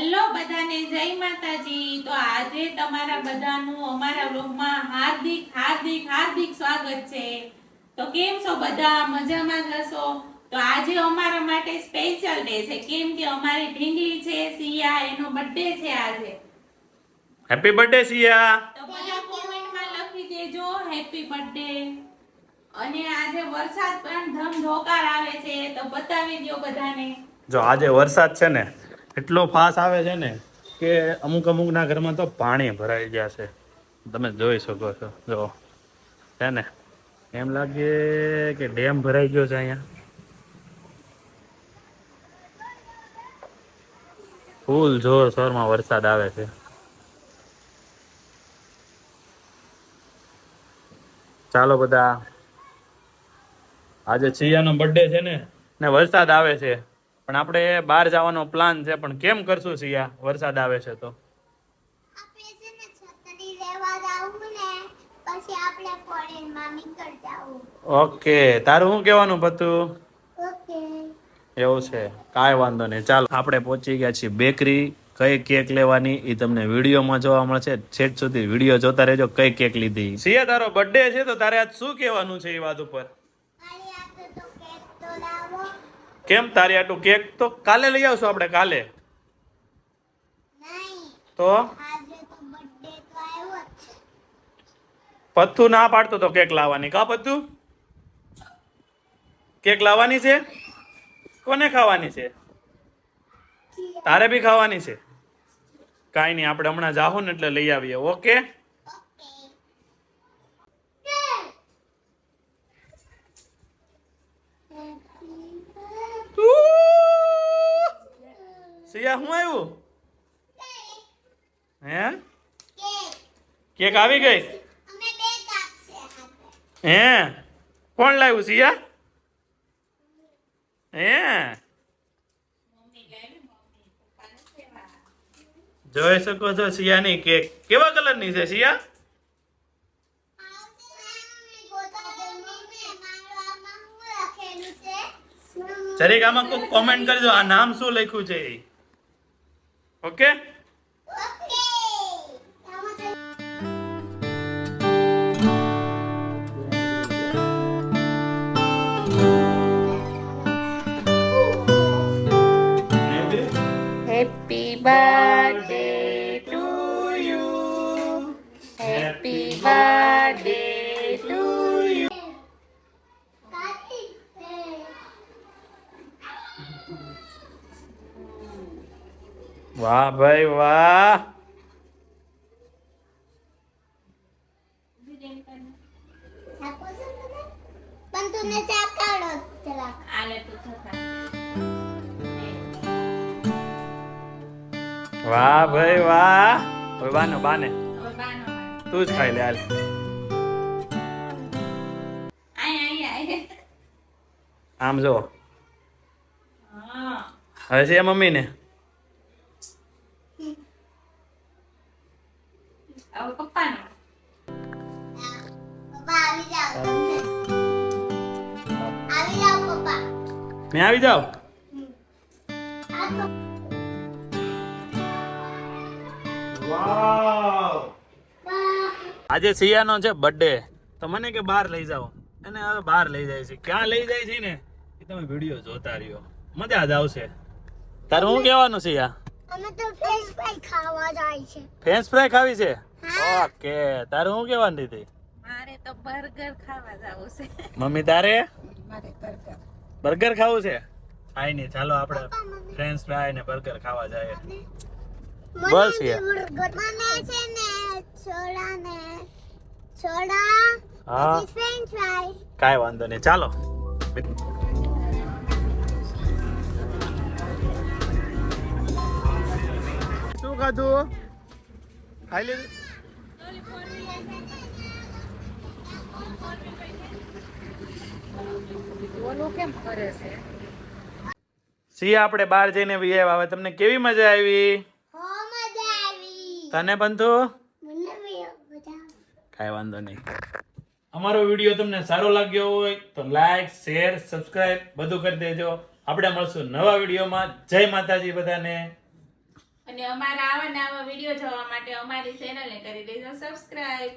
Hello બધાને જય માતાજી। તો આજે તમારા બધાનું અમારા વ્લોગમાં હાર્દિક હાર્દિક હાર્દિક સ્વાગત છે। તો કેમ છો બધા? મજામાં જ હશો? તો આજે અમારા માટે સ્પેશિયલ ડે છે, કેમ કે અમારી ઢીંગલી છે સિયા, એનો બર્થડે છે આજે। હેપી બર્થડે સિયા। તો બધા કોમેન્ટમાં લખી દેજો હેપી બર્થડે। અને આજે વરસાદ પણ ધમધોકાર આવે છે, તો બતાવી દો બધાને। જો આજે વરસાદ છે ને એટલો ફાસ આવે છે ને કે અમુક ના ઘરમાં તો પાણી ભરાઈ ગયા છે, તમે જોઈ શકો છો। જો છે ને એમ લાગે કે ડેમ ભરાઈ ગયો છે અહીંયા। ફૂલ જોરશોરમાં વરસાદ આવે છે। ચાલો બધા, આજે સિયાનો બર્થડે છે ને વરસાદ આવે છે, પણ આપણે બહાર જવાનો પ્લાન છે, પણ કેમ કરશું સિયા? વરસાદ આવે છે તો આપણે છે ને છત્રી લેવા જાવું ને, પછી આપણે ફોરેનમાં નીકળ જાવું। ઓકે, તારું શું કહેવાનું પતું? ઓકે એવું છે, કાંઈ વાંધો નહીં। ચાલો આપણે પહોંચી ગયા છીએ બેકરી। કઈ કેક લેવાની એ તમને વિડીયોમાં જોવા મળશે, છેક સુધી વિડીયો જોતા રહેજો કઈ કેક લીધી। સિયા, તારો બર્થડે છે તો તારે આજ શું કહેવાનું છે એ વાત ઉપર? મારી આટો તો કેક તો લાવો। કેમ તારી આટલું કેક તો કાલે લઈ આવશું આપણે, કાલે નહીં, તો આજે તો બર્થડે તો આવ્યો જ છે। પથ્થુ ના પાડતો તો કેક લાવવાની, કા પથ્થુ? કેક લાવવાની છે? કોને ખાવાની છે? તારે બી ખાવાની છે? કાંઈ નહીં, આપણે હમણાં જાહું ને એટલે લઈ આવીએ। ઓકે, સિયા હું આવ્યું? હે, કેક આવી ગઈ? અમે બે કાપશે હાથે। હે, કોણ લાવ્યું સિયા? હે, જોઈ શકો છો સિયાની કેક કેવા કલરની છે સિયા? આવશે ને મમ્મી ગોતા દે। મમ્મી મારું આમાં શું લખેલું છે? જરીક આમાં કોઈ કોમેન્ટ કરજો આ નામ શું લખ્યું છે એ। Okay, okay happy birthday to you, happy birthday to you. કાકી વાહ ભાઈ વાહ। નાખો છે તને? પણ તું ને ચા કાઢો જરાક। આલે તું થતા વાહ ભાઈ વાહ। હવે બાને બાને હવે બાનો તું જ ખાઈ લે હાલ। આય આમ જો હા, હવે છે મમ્મી ને હવે પપ્પાનો। પપ્પા આવી જાઓ તમે। આવી જાઓ પપ્પા। મેં આવી જાવ। આ તો વાવ, આજે સિયાનો છે બર્થડે, તો મને કે બહાર લઈ જાઓ, અને હવે બહાર લઈ જાય છે। ક્યાં લઈ જાય છે ને એ તમે વિડીયો જોતા રહ્યો, મજા જ આવશે। તારે શું કહેવાનું સિયા? અમે તો ફ્રેન્ચ ફ્રાઈ ખાવા જાય છે। ફ્રેન્ચ ફ્રાય ખાવી છે? ઓકે, તારે શું કહેવાનું દીધી? મારે તો બર્ગર ખાવા જાવું છે। મમ્મી તારે મારે બર્ગર બર્ગર ખાવું છે? કાંઈ નહીં, ચાલો આપણે ફ્રેન્ચ ફ્રાય ને બર્ગર ખાવા જાય। બસ યાર। મને છે ને સોડા હા, પછી ફ્રેન્ચ ફ્રાઈ। કાંઈ વાંધો નહીં, ચાલો। શું ખાધું? ખાઈ લીધું? ઓલું કેમ કરે છે? સિયા, આપણે બહાર જઈને બી આવ્યા, હવે તમને કેવી મજા આવી? હો મજા આવી। તને પણ તો મને બી મજા કાંઈ વાંધો નહીં। અમારો વિડીયો તમને સારો લાગ્યો હોય તો લાઈક, શેર, સબસ્ક્રાઇબ બધું કરી દેજો। આપણે મળશું નવા વિડીયોમાં। જય માતાજી બધાને। અને અમારા આવા નવા વિડીયો જોવા માટે અમારી ચેનલને કરી દેજો સબસ્ક્રાઇબ.